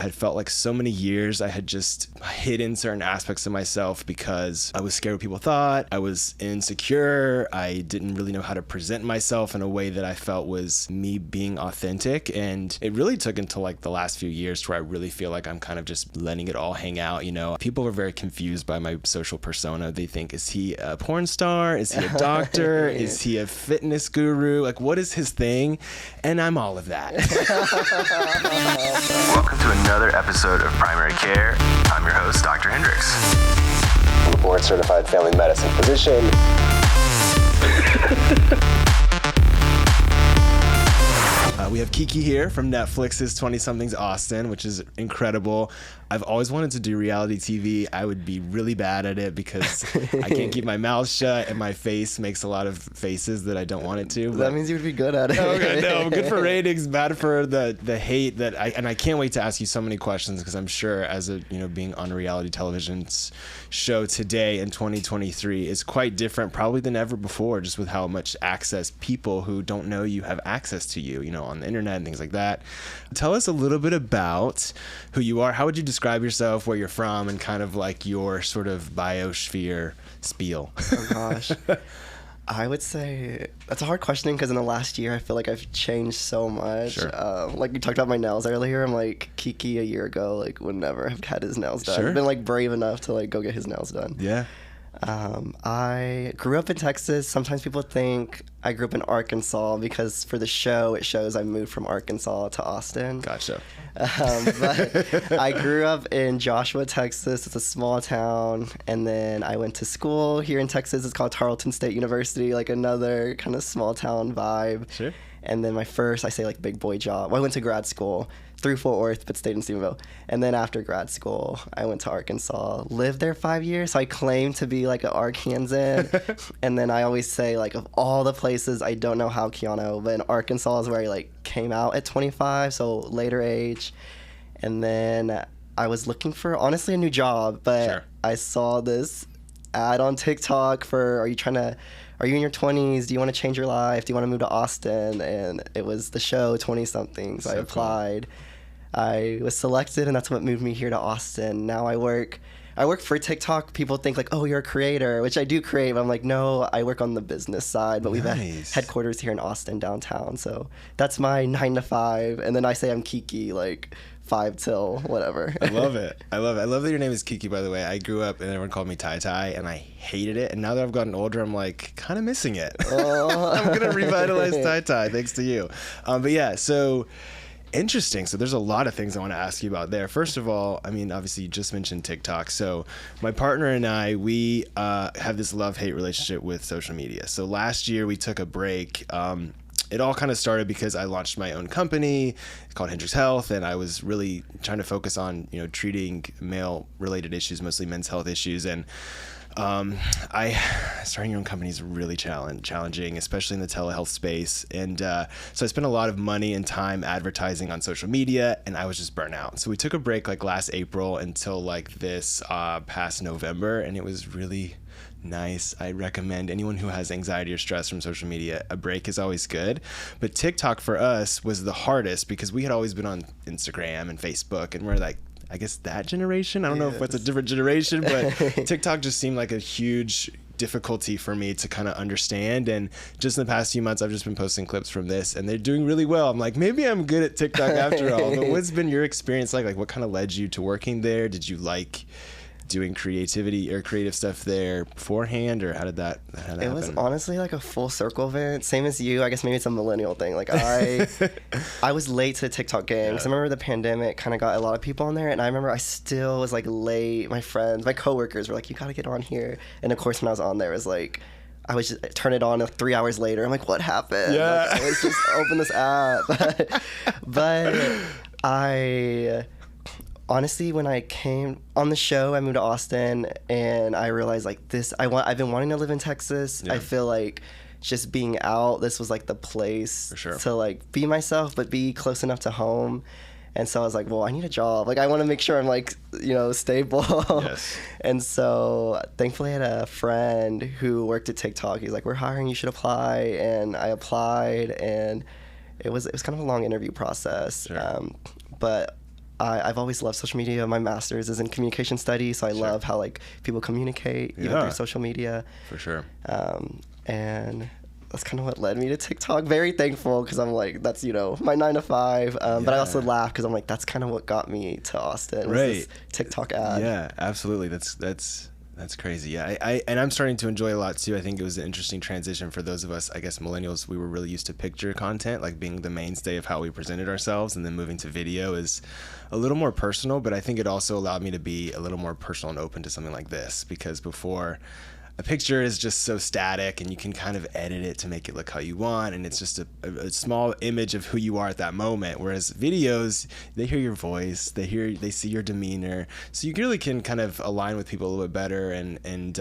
I had felt like so many years I had just hidden certain aspects of myself because I was scared what people thought. I was insecure. I didn't really know how to present myself in a way that I felt was me being authentic. And it really took until like the last few years where I really feel like I'm kind of just letting it all hang out. You know, people were very confused by my social persona. They think, is he a porn star? Is he a doctor? Is he a fitness guru? Like, what is his thing? And I'm all of that. Welcome to another episode of Primary Care. I'm your host, Dr. Hendricks. I'm a board-certified family medicine physician. We have Keke here from Netflix's 20-somethings Austin, which is incredible. I've always wanted to do reality TV. I would be really bad at it because I can't keep my mouth shut and my face makes a lot of faces that I don't want it to. That means you would be good at it. Okay, no, good for ratings, bad for the hate that I can't wait to ask you so many questions because I'm sure as a, being on a reality television show today in 2023 is quite different probably than ever before, just with how much access people who don't know you have access to you, on the internet and things like that. Tell us a little bit about who you are. How would you describe yourself, where you're from, and kind of like your sort of biosphere spiel? Oh gosh. I would say that's a hard question because in the last year I feel like I've changed so much. Sure. Like you talked about my nails earlier. I'm like Keke a year ago, like would never have had his nails done. Sure. I've been like brave enough to like go get his nails done. Yeah. I grew up in Texas. Sometimes people think I grew up in Arkansas because for the show it shows I moved from Arkansas to Austin. Gotcha. But I grew up in Joshua, Texas. It's a small town. And then I went to school here in Texas. It's called Tarleton State University, like another kind of small town vibe. Sure. And then my first, I say like big boy job. Well, I went to grad school through Fort Worth, but stayed in Stephenville. And then after grad school, I went to Arkansas, lived there 5 years. So I claim to be like an Arkansan. And then I always say like of all the places, I don't know how Keanu, but in Arkansas is where I like came out at 25, so later age. And then I was looking for honestly a new job, but Sure. I saw this ad on TikTok for, are you in your 20s? Do you want to change your life? Do you want to move to Austin? And it was the show 20-somethings. So I applied. Cool. I was selected, and that's what moved me here to Austin. Now I work for TikTok. People think like, oh, you're a creator, which I do create. But I'm like, no, I work on the business side. But we've had headquarters here in Austin downtown. So that's my 9 to 5. And then I say I'm Keke, like 5 till whatever. I love it. I love that your name is Keke, by the way. I grew up and everyone called me Tai Tai, and I hated it. And now that I've gotten older, I'm like kind of missing it. I'm going to revitalize Tai Tai thanks to you. But yeah, so interesting. So there's a lot of things I want to ask you about there. First of all, I mean, obviously you just mentioned TikTok. So my partner and I, we have this love-hate relationship with social media. So last year we took a break. It all kind of started because I launched my own company called Hendricks Health, and I was really trying to focus on, treating male-related issues, mostly men's health issues. And starting your own company is really challenging, especially in the telehealth space. And so I spent a lot of money and time advertising on social media, and I was just burnt out. So we took a break like last April until like this past November, and it was really nice. I recommend anyone who has anxiety or stress from social media, a break is always good. But TikTok for us was the hardest because we had always been on Instagram and Facebook, and we're like, I guess that generation. I don't know if it's a different generation, but TikTok just seemed like a huge difficulty for me to kind of understand. And just in the past few months, I've just been posting clips from this, and they're doing really well. I'm like, maybe I'm good at TikTok after all. But what's been your experience like? Like, what kind of led you to working there? Did you like doing creativity or creative stuff there beforehand, or how did that happen? It was honestly like a full circle event, same as you. I guess maybe it's a millennial thing. Like I was late to the TikTok game because I remember the pandemic kind of got a lot of people on there, and I remember I still was like late. My friends, my coworkers were like, you gotta get on here. And of course when I was on there, it was like I was just turn it on 3 hours later. I'm like, what happened? Yeah. Like, let's just open this app. but I honestly, when I came on the show, I moved to Austin, and I realized like I've been wanting to live in Texas. Yeah. I feel like just being out, this was like the place to like be myself, but be close enough to home. And so I was like, well, I need a job. Like, I want to make sure I'm like, stable. Yes. And so thankfully I had a friend who worked at TikTok. He's like, we're hiring, you should apply. And I applied, and it was kind of a long interview process. Sure. But I've always loved social media. My master's is in communication studies, so I love how like people communicate through social media. For sure. And that's kind of what led me to TikTok. Very thankful, because I'm like, that's, my 9 to 5. But I also laugh because I'm like, that's kind of what got me to Austin. Was this TikTok ad. Yeah, absolutely. That's crazy. Yeah, and I'm starting to enjoy a lot too. I think it was an interesting transition for those of us, I guess millennials. We were really used to picture content, like being the mainstay of how we presented ourselves, and then moving to video is a little more personal. But I think it also allowed me to be a little more personal and open to something like this, because before, a picture is just so static, and you can kind of edit it to make it look how you want, and it's just a small image of who you are at that moment. Whereas videos, they hear your voice, they see your demeanor, so you really can kind of align with people a little bit better, and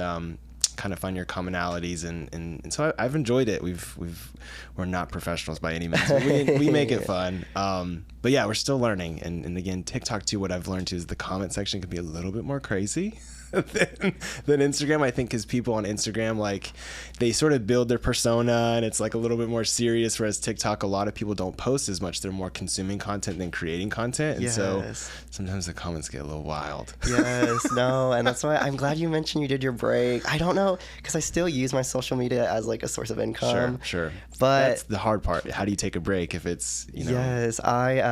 kind of find your commonalities, and so I've enjoyed it. We're not professionals by any means, but we make it fun. But yeah, we're still learning, and again, TikTok too. What I've learned too is the comment section can be a little bit more crazy than Instagram, I think, because people on Instagram, like, they sort of build their persona, and it's like a little bit more serious, whereas TikTok, a lot of people don't post as much. They're more consuming content than creating content, and so sometimes the comments get a little wild. Yes, no, and that's why I'm glad you mentioned you did your break. I don't know, because I still use my social media as like a source of income. Sure. But that's the hard part. How do you take a break if it's, Yes, I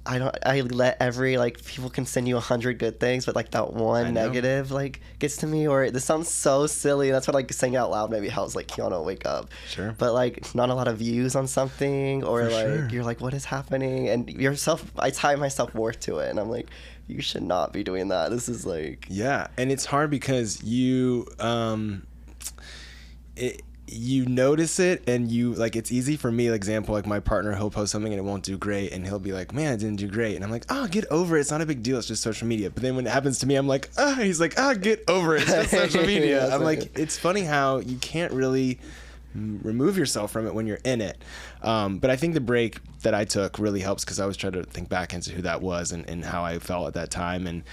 let people can send you 100 good things, but like that one negative like gets to me, or this sounds so silly. That's what like saying it out loud maybe helps, like, Keanu, wake up. Sure. But like not a lot of views on something, or you're like, what is happening? And I tie my self-worth to it, and I'm like, you should not be doing that. This is like, yeah, and it's hard because you notice it, and you like, it's easy for me, like, example, like my partner, he'll post something and it won't do great, and he'll be like, man, I didn't do great, and I'm like, oh, get over it, it's not a big deal, it's just social media. But then when it happens to me, I'm like, he's like, get over it, it's just social media. I'm like, it's funny how you can't really remove yourself from it when you're in it. But I think the break that I took really helps, because I was trying to think back into who that was and how I felt at that time. And,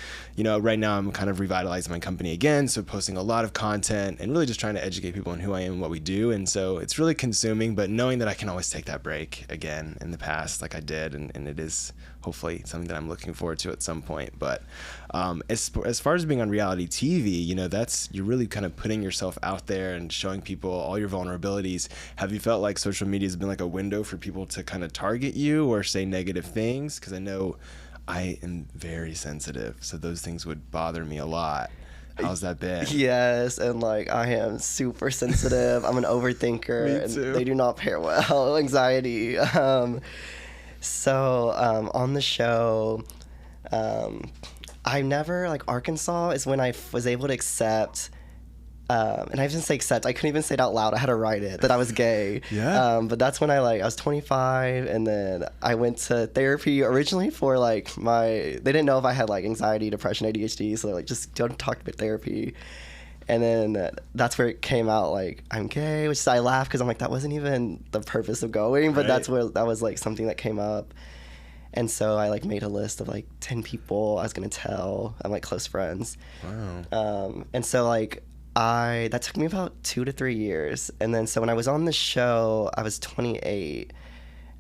right now I'm kind of revitalizing my company again. So posting a lot of content and really just trying to educate people on who I am and what we do. And so it's really consuming, but knowing that I can always take that break again in the past, like I did. And it is hopefully something that I'm looking forward to at some point. But as far as being on reality TV, you're really kind of putting yourself out there and showing people all your vulnerabilities. Have you felt like social media has been like a window for people to kind of target you or say negative things? Because I know I am very sensitive, so those things would bother me a lot. How's that been? Yes, and like I am super sensitive. I'm an overthinker. Me too. And they do not pair well. Anxiety. So on the show, I never, like, Arkansas is when I was able to accept, and I didn't say accept, I couldn't even say it out loud, I had to write it, that I was gay. Yeah. But that's when I was 25, and then I went to therapy originally for like they didn't know if I had like anxiety, depression, ADHD, so they're like, just don't talk about therapy. And then that's where it came out, like, I'm gay, which I laugh because I'm like, that wasn't even the purpose of going, but that's where that was like something that came up. And so I like made a list of like 10 people I was gonna tell. I'm like close friends. Wow. And so like that took me about 2 to 3 years. And then so when I was on the show, I was 28,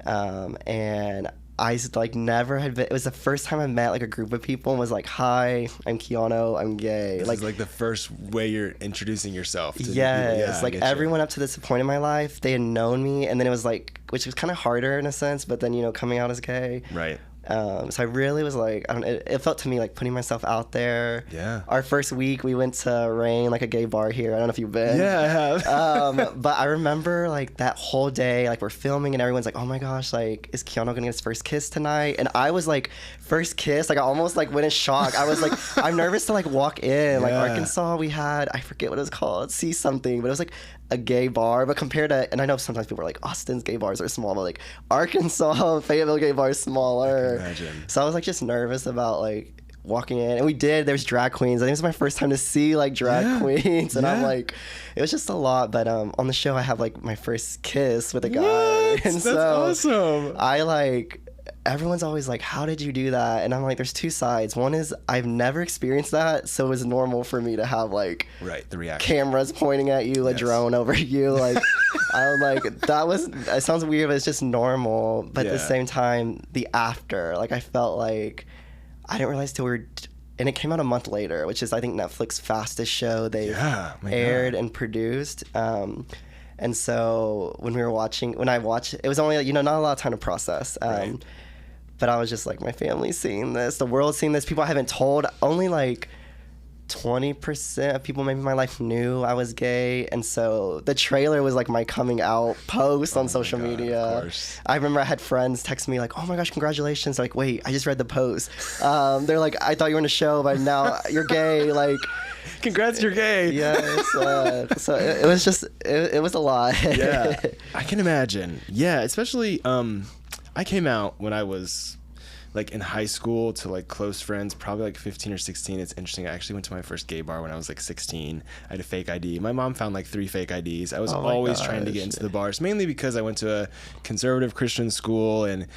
and I like never had been. It was the first time I met like a group of people and was like, "Hi, I'm Keanu. I'm gay." This is like the first way you're introducing yourself to yes, like everyone up to this point in my life, they had known me, and then it was like, which was kind of harder in a sense, but then coming out as gay. Right. So I really was like, it felt to me like putting myself out there. Yeah. Our first week we went to Rain, like a gay bar here. I don't know if you've been. Yeah, I have. But I remember like that whole day, like we're filming and everyone's like, oh my gosh, like is Keanu gonna get his first kiss tonight? And I was like, first kiss, like I almost like went in shock. I was like, I'm nervous to like walk in. Like Arkansas, we had, I forget what it was called, See Something, but it was like a gay bar, but compared to, and I know sometimes people are like, Austin's gay bars are small, but like Arkansas, Fayetteville gay bar is smaller. Imagine. So I was like just nervous about like walking in, and we did. There's drag queens. I think it was my first time to see like drag queens, and I'm like, it was just a lot. But on the show, I have like my first kiss with a guy, What? and That's so awesome. I like. Everyone's always like, how did you do that? And I'm like, there's two sides. One is I've never experienced that, so it was normal for me to have like the reaction, cameras pointing at you, a drone over you, like I'm like, it sounds weird, but it's just normal. But at the Yeah. same time, the after, like, I felt like I didn't realize till and it came out a month later, which is, I think, Netflix's fastest show they've Yeah, my aired God. and produced. And so when I watched, it was only, not a lot of time to process. Right. But I was just like, my family's seeing this, the world's seeing this, people I haven't told, only like 20% of people maybe in my life knew I was gay. And so the trailer was like my coming out post on social God, of media. course. I remember I had friends text me like, oh my gosh, congratulations. They're like, wait, I just read the post. They're like, I thought you were in a show, but now you're gay. Like, Congrats, you're gay. yes. So it was just, it was a lot. Yeah, I can imagine. Yeah, especially I came out when I was like in high school to like close friends, probably like 15 or 16. It's interesting. I actually went to my first gay bar when I was like 16. I had a fake ID. My mom found like 3 fake IDs. I was Oh my always trying to gosh. get into the bars, mainly because I went to a conservative Christian school and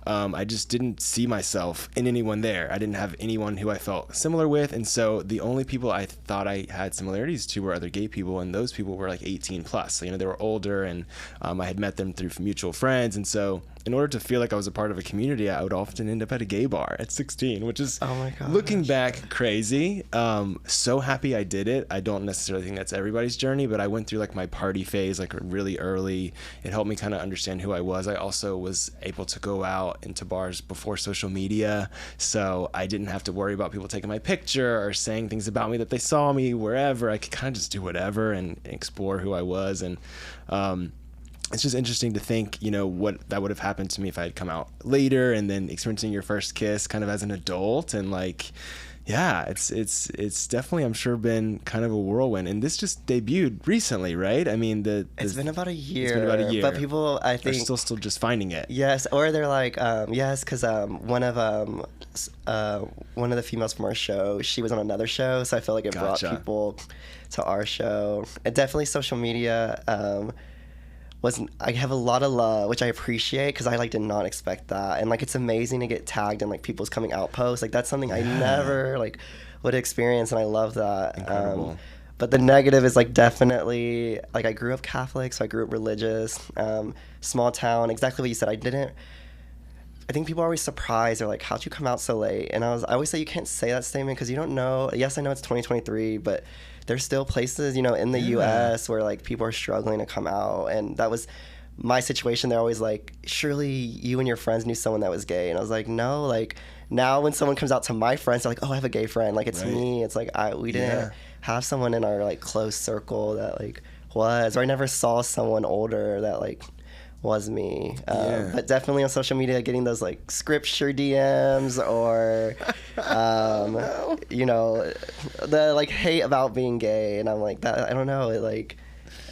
I just didn't see myself in anyone there. I didn't have anyone who I felt similar with. And so the only people I thought I had similarities to were other gay people. And those people were like 18 plus. So, they were older and I had met them through mutual friends. And so in order to feel like I was a part of a community, I would often end up at a gay bar at 16, which is, Oh my gosh. looking back, crazy. So happy I did it. I don't necessarily think that's everybody's journey, but I went through like my party phase like really early. It helped me kind of understand who I was. I also was able to go out into bars before social media, so I didn't have to worry about people taking my picture or saying things about me that they saw me wherever. I could kind of just do whatever and explore who I was. And it's just interesting to think, what that would have happened to me if I had come out later and then experiencing your first kiss kind of as an adult. And like, yeah, it's definitely, I'm sure, been kind of a whirlwind. And this just debuted recently, right? I mean, It's been about a year. It's been about a year. But people, I are think, still just finding it. yes, or they're like, yes, because one of the females from our show, she was on another show, so I feel like it Gotcha. brought people to our show. And definitely social media. I have a lot of love, which I appreciate because I like did not expect that, and like it's amazing to get tagged in like people's coming out posts. Like that's something I never like would experience, and I love that. Incredible. But the negative is like definitely like I grew up Catholic, so I grew up religious, small town. Exactly what you said. I think people are always surprised. They're like, "How'd you come out so late?" And I always say you can't say that statement because you don't know. Yes, I know it's 2023, but there's still places, in the U.S. where like people are struggling to come out, and that was my situation. They're always like, "Surely you and your friends knew someone that was gay," and I was like, "No." Like now, when someone comes out to my friends, they're like, "Oh, I have a gay friend." Like it's Right. me. It's like we didn't have someone in our like close circle that like was, or I never saw someone older that like was me. But definitely on social media, getting those like scripture DMs or the like hate about being gay, and I'm like that. I don't know.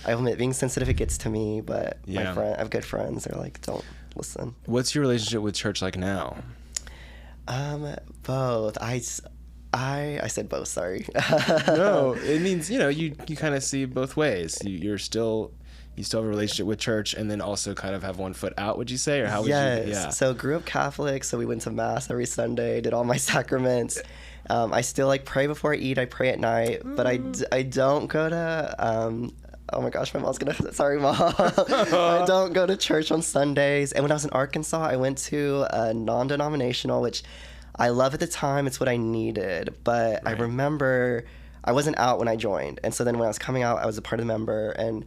I admit being sensitive, it gets to me. But I have good friends. They're like, don't listen. What's your relationship with church like now? Both. I said both. Sorry. No, it means you kind of see both ways. You still have a relationship with church, and then also kind of have one foot out. Would you say, or how would Yes. you? Yeah. So grew up Catholic, so we went to mass every Sunday, did all my sacraments. I still like pray before I eat. I pray at night, but I don't go to. Oh my gosh, my mom's gonna. Sorry, Mom. I don't go to church on Sundays. And when I was in Arkansas, I went to a non-denominational, which I love at the time. It's what I needed. But I remember I wasn't out when I joined, and so then when I was coming out, I was a part of the member. And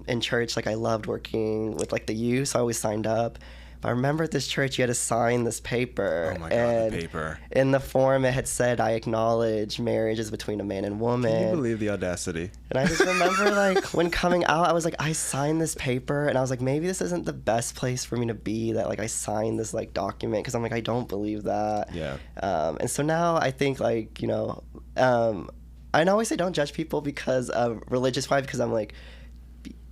in church, like I loved working with like the youth, so I always signed up. But I remember at this church, you had to sign this paper. Oh my God, and the paper. in the form, it had said, "I acknowledge marriage is between a man and woman." Can you believe the audacity? And I just remember like when coming out, I was like, I signed this paper, and I was like, maybe this isn't the best place for me to be, that like I signed this like document, because I'm like, I don't believe that. Yeah. And so now I think like, I always say don't judge people because of religious vibe, because I'm like,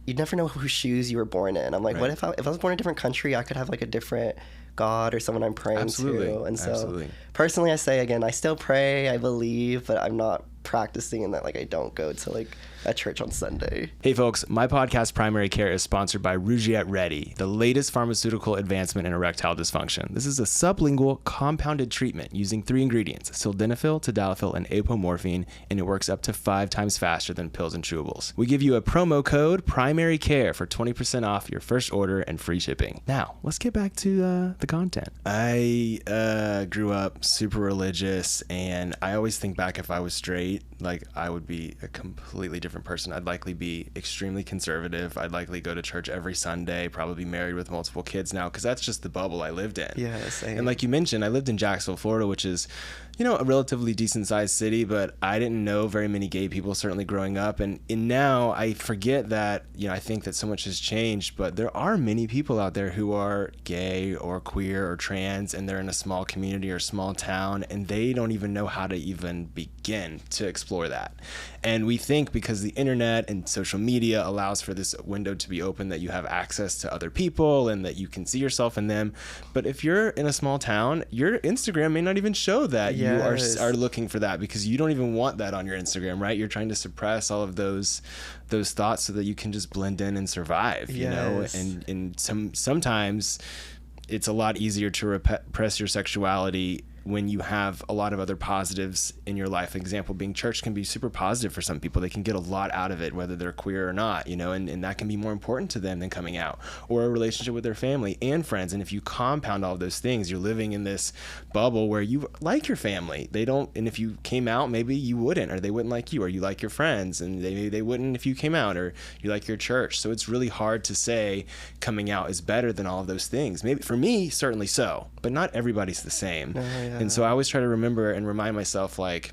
you never know whose shoes you were born in. I'm like, what if I was born in a different country, I could have like a different God or someone I'm praying Absolutely. to. And so Absolutely. personally, I say again, I still pray, I believe, but I'm not practicing and that like I don't go to like a church on Sunday. Hey folks, my podcast Primary Care is sponsored by Rougiette Ready, the latest pharmaceutical advancement in erectile dysfunction. This is a sublingual compounded treatment using 3 ingredients, sildenafil, tadalafil, and apomorphine, and it works up to 5 times faster than pills and chewables. We give you a promo code Primary Care for 20% off your first order and free shipping. Now, let's get back to the content. I grew up super religious, and I always think back if I was straight, like I would be a completely different person. I'd likely be extremely conservative. I'd likely go to church every Sunday, probably be married with multiple kids now, because that's just the bubble I lived in. Yeah, same. And like you mentioned, I lived in Jacksonville, Florida, which is, you know, a relatively decent sized city, but I didn't know very many gay people certainly growing up. And now I forget that, you know, I think that so much has changed, but there are many people out there who are gay or queer or trans, and they're in a small community or small town, and they don't even know how to even begin to explore that. And we think because the internet and social media allows for this window to be open, that you have access to other people and that you can see yourself in them. But if you're in a small town, your Instagram may not even show that you are looking for that, because you don't even want that on your Instagram, right? You're trying to suppress all of those thoughts so that you can just blend in and survive, you know? And sometimes it's a lot easier to repress your sexuality when you have a lot of other positives in your life. An example being church can be super positive for some people. They can get a lot out of it, whether they're queer or not, you know, and that can be more important to them than coming out, or a relationship with their family and friends. And if you compound all of those things, you're living in this bubble where you like your family. They don't, and if you came out, maybe you wouldn't, or they wouldn't like you, or you like your friends and they wouldn't if you came out, or you like your church. So it's really hard to say coming out is better than all of those things. Maybe for me, certainly so, but not everybody's the same. And so I always try to remember and remind myself, like,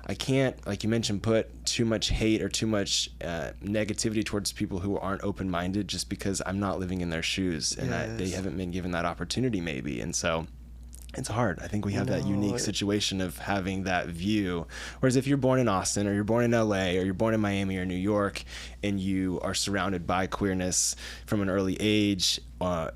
I can't, like you mentioned, put too much hate or too much negativity towards people who aren't open-minded just because I'm not living in their shoes, and they haven't been given that opportunity maybe. And so it's hard. I think we have that unique situation of having that view. Whereas if you're born in Austin, or you're born in LA, or you're born in Miami or New York, and you are surrounded by queerness from an early age,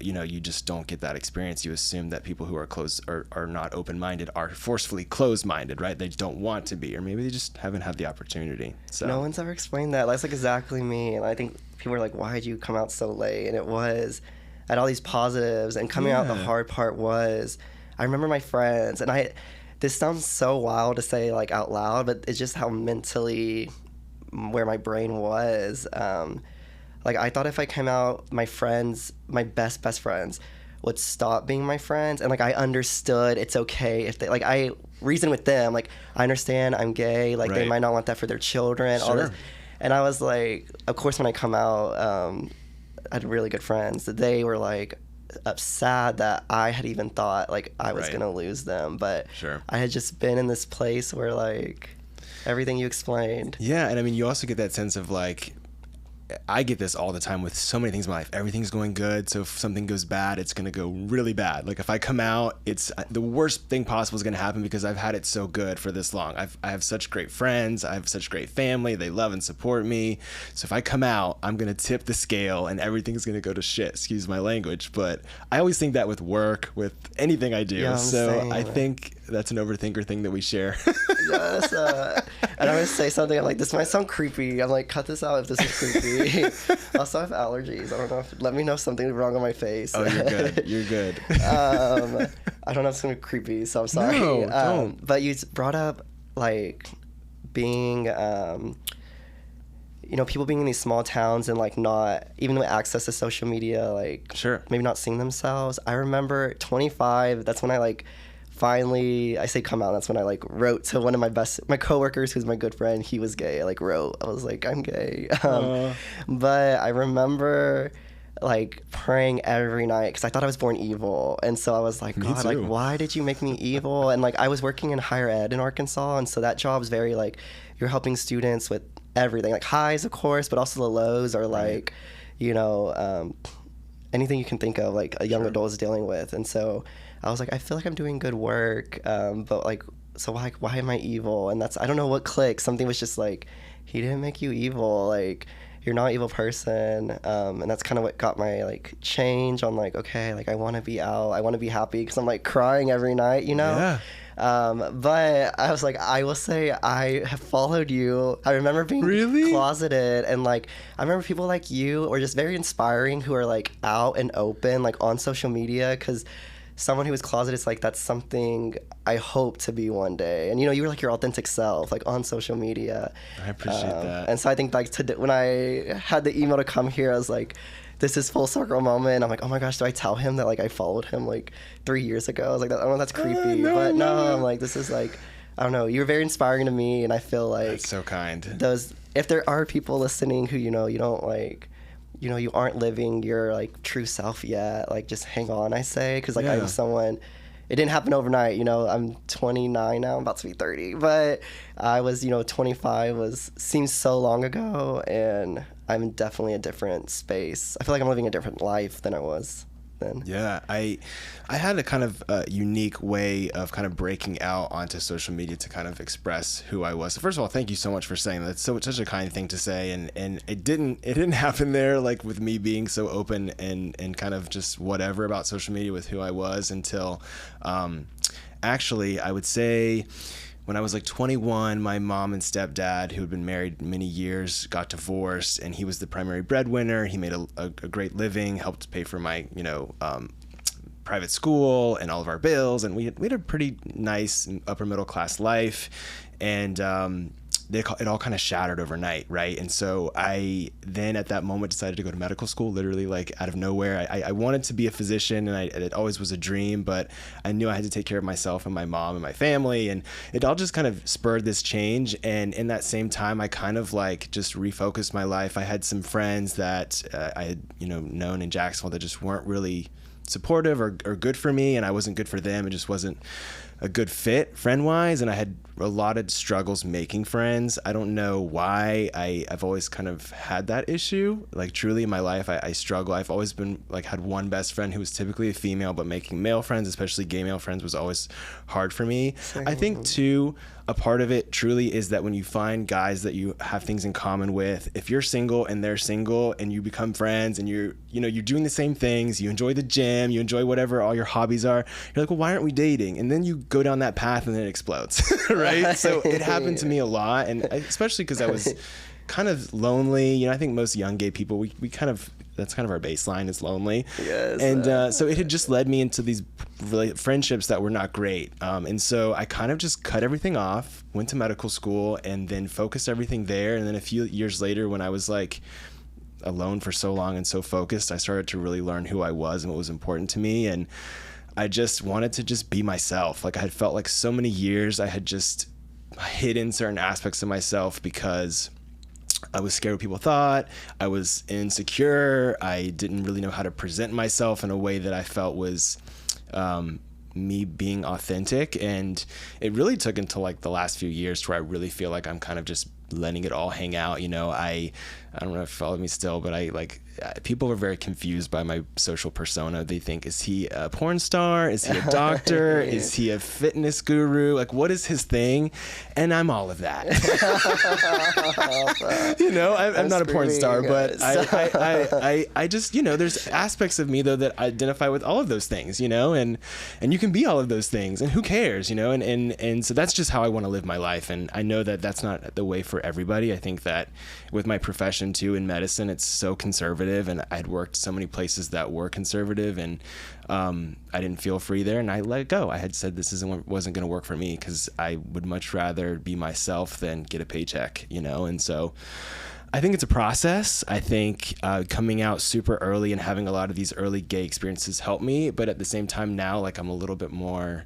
you know, you just don't get that experience. You assume that people who are closed are not open-minded are forcefully closed-minded, right? They don't want to be, or maybe they just haven't had the opportunity. So no one's ever explained that. That's like exactly me. And I think people are like, why did you come out so late? And it was, I had all these positives, and coming out, the hard part was, I remember my friends, and this sounds so wild to say like out loud, but it's just how mentally where my brain was. Like I thought if I came out, my friends, my best friends would stop being my friends. And like I understood it's okay if they, like I reasoned with them, like I understand I'm gay, like they might not want that for their children, all this. And I was like, of course when I come out, I had really good friends that they were like sad that I had even thought like I was gonna lose them, but I had just been in this place where like everything you explained. Yeah, and I mean you also get that sense of like, I get this all the time with so many things in my life. Everything's going good, so if something goes bad, it's going to go really bad. Like if I come out, it's the worst thing possible is going to happen because I've had it so good for this long. I have such great friends. I have such great family. They love and support me. So if I come out, I'm going to tip the scale and everything's going to go to shit. Excuse my language. But I always think that with work, with anything I do. Yeah, so I think that's an overthinker thing that we share. Yes. And I'm going to say something. I'm like, this might sound creepy. I'm like, cut this out if this is creepy. Also, I have allergies. I don't know. Let me know if something's wrong on my face. Oh, you're good. You're good. I don't know if it's going to be creepy, so I'm sorry. No, don't. But you brought up, like, being, you know, people being in these small towns and, like, not, even with access to social media, like, maybe not seeing themselves. I remember 25, that's when I, like, finally, I say come out, that's when I like wrote to one of my coworkers who's my good friend. He was gay. I like wrote, I was like, I'm gay. But I remember like praying every night because I thought I was born evil. And so I was like, God, like, why did you make me evil? And like I was working in higher ed in Arkansas. And so that job's very like, you're helping students with everything, like highs, of course, but also the lows are like, you know, anything you can think of, like a young adult is dealing with. And so I was like, I feel like I'm doing good work, but like, so why am I evil? And that's, I don't know what clicked. Something was just like, he didn't make you evil. Like, you're not an evil person. And that's kind of what got my like change on like, okay, like I want to be out. I want to be happy because I'm like crying every night, you know? But I was like, I will say I have followed you. I remember being Really? closeted, and like I remember people like you were just very inspiring, who are like out and open, like on social media, because someone who was closeted is like, that's something I hope to be one day. And you were like your authentic self, like on social media. I appreciate that. And so I think like when I had the email to come here, I was like, this is full circle moment. I'm like, oh my gosh, do I tell him that like I followed him like 3 years ago? I was like, I don't know, that's creepy. No, I'm like, this is like, I don't know. You're very inspiring to me, and I feel like That's so kind. if there are people listening who you don't like, you aren't living your like true self yet, like just hang on, I say, because like I'm someone. It didn't happen overnight, I'm 29 now, I'm about to be 30, but I was, 25 seems so long ago, and I'm definitely a different space. I feel like I'm living a different life than I was then. Yeah, I had a kind of unique way of kind of breaking out onto social media to kind of express who I was. So first of all, thank you so much for saying that. It's such a kind thing to say, and it didn't happen there like with me being so open and kind of just whatever about social media with who I was until actually I would say when I was like 21, my mom and stepdad, who had been married many years, got divorced, and he was the primary breadwinner. He made a great living, helped pay for my, private school and all of our bills, and we had a pretty nice upper middle class life, and it all kind of shattered overnight, right? And so I then at that moment decided to go to medical school, literally like out of nowhere. I wanted to be a physician, and it always was a dream, but I knew I had to take care of myself and my mom and my family, and it all just kind of spurred this change. And in that same time, I kind of like just refocused my life. I had some friends that I had known in Jacksonville that just weren't really supportive or good for me, and I wasn't good for them. It just wasn't a good fit friend-wise, and I had a lot of struggles making friends. I don't know why. I've always kind of had that issue. Like truly in my life, I struggle. I've always been like had one best friend who was typically a female, but making male friends, especially gay male friends, was always hard for me. I think too, a part of it truly is that when you find guys that you have things in common with, if you're single and they're single and you become friends and you're doing the same things, you enjoy the gym, you enjoy whatever all your hobbies are, you're like, well, why aren't we dating? And then you go down that path and then it explodes, right? So it happened to me a lot, and especially because I was kind of lonely. I think most young gay people, we kind of, that's kind of our baseline, is lonely. Yes. And so it had just led me into these friendships that were not great. And so I kind of just cut everything off, went to medical school, and then focused everything there. And then a few years later, when I was like alone for so long and so focused, I started to really learn who I was and what was important to me. And I just wanted to just be myself. Like I had felt like so many years I had just hidden certain aspects of myself because I was scared what people thought. I was insecure. I didn't really know how to present myself in a way that I felt was me being authentic. And it really took until like the last few years where I really feel like I'm kind of just letting it all hang out. I don't know if you follow me still, but people are very confused by my social persona. They think, is he a porn star? Is he a doctor? Is he a fitness guru? Like, what is his thing? And I'm all of that. I'm not a porn star, but I just, there's aspects of me though that identify with all of those things, and you can be all of those things, and who cares, and so that's just how I want to live my life. And I know that that's not the way for everybody. I think that with my profession too in medicine, it's so conservative, and I'd worked so many places that were conservative, and I didn't feel free there, and I let it go. I had said this wasn't going to work for me because I would much rather be myself than get a paycheck, and so I think it's a process. I think coming out super early and having a lot of these early gay experiences helped me, but at the same time now, like I'm a little bit more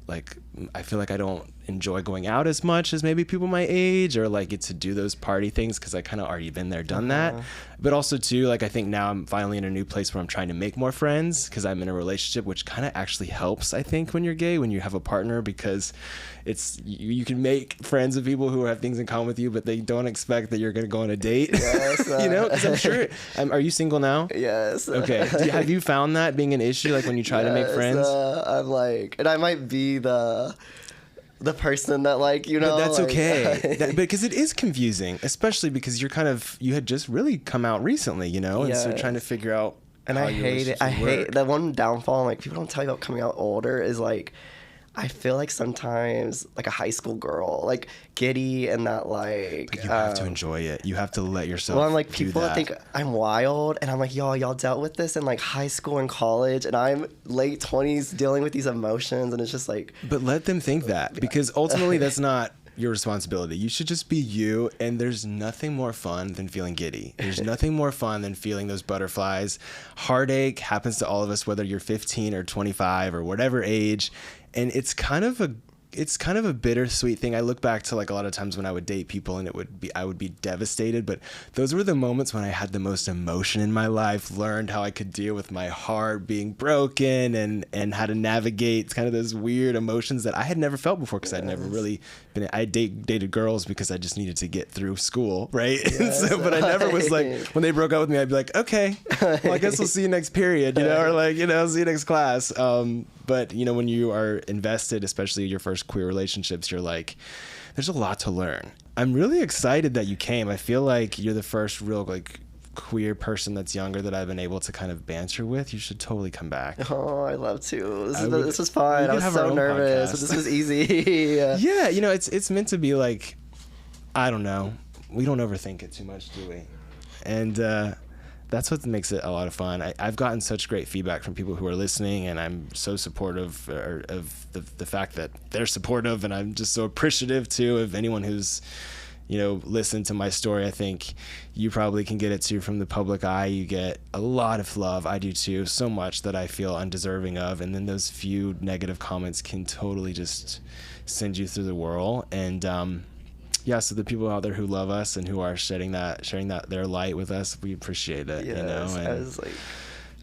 like, I feel like I don't enjoy going out as much as maybe people my age, or like get to do those party things because I kind of already been there, done that. But also too, like I think now I'm finally in a new place where I'm trying to make more friends because I'm in a relationship, which kind of actually helps, I think, when you're gay, when you have a partner, because it's you can make friends with people who have things in common with you, but they don't expect that you're going to go on a date. Yes, because I'm sure. Are you single now? Yes. Okay. Have you found that being an issue, like when you try to make friends? I'm like, and I might be the person that But that's like, okay. Because it is confusing, especially because you had just really come out recently, and so trying to figure out. And I hate it. I hate that one downfall. Like, people don't tell you about coming out older is like, I feel like sometimes like a high school girl, like giddy and that like. But you have to enjoy it. You have to let yourself. Well, I'm like do people that. think I'm wild, and I'm like, y'all dealt with this in like high school and college, and I'm late 20s dealing with these emotions, and it's just like. But let them think that, because ultimately that's not your responsibility. You should just be you, and there's nothing more fun than feeling giddy. There's nothing more fun than feeling those butterflies. Heartache happens to all of us, whether you're 15 or 25 or whatever age, and it's kind of a bittersweet thing. I look back to like a lot of times when I would date people and I would be devastated, but those were the moments when I had the most emotion in my life, learned how I could deal with my heart being broken and how to navigate kind of those weird emotions that I had never felt before, because I'd never really been. I dated girls because I just needed to get through school, right? Yes, but I never was like, when they broke up with me, I'd be like, okay, well, I guess we'll see you next period, or like, see you next class. But when you are invested, especially your first queer relationships, you're like, there's a lot to learn. I'm really excited that you came. I feel like you're the first real like queer person that's younger that I've been able to kind of banter with. You should totally come back. Oh, I love to. This was fun. I was have so our own nervous, podcast. but this was easy. Yeah, it's meant to be like, I don't know. We don't overthink it too much, do we? And that's what makes it a lot of fun. I've gotten such great feedback from people who are listening, and I'm so supportive of the fact that they're supportive, and I'm just so appreciative too of anyone who's listened to my story. I think you probably can get it too from the public eye. You get a lot of love. I do too, so much that I feel undeserving of, and then those few negative comments can totally just send you through the whirl. And so the people out there who love us and who are sharing that their light with us, we appreciate it. Yes, And I was like,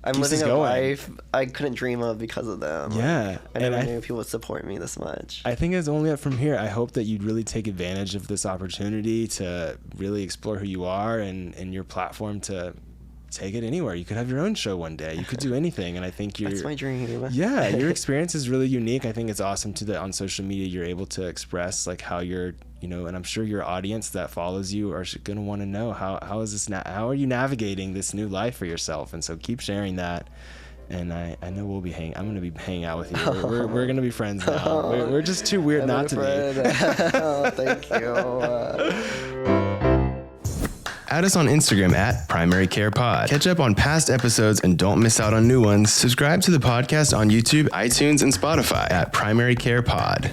I'm keeps living us a going. life I couldn't dream of because of them. Yeah, I and never knew people would support me this much. I think it's only up from here. I hope that you'd really take advantage of this opportunity to really explore who you are and your platform to take it anywhere. You could have your own show one day. You could do anything, and I think That's my dream. Yeah, your experience is really unique. I think it's awesome too that on social media you're able to express like how you're, and I'm sure your audience that follows you are going to want to know how are you navigating this new life for yourself. And so keep sharing that. And I know I'm going to be hanging out with you. We're going to be friends now. We're just too weird not to be. Oh, thank you. Add us on Instagram at Primary Care Pod. Catch up on past episodes and don't miss out on new ones. Subscribe to the podcast on YouTube, iTunes, and Spotify at Primary Care Pod.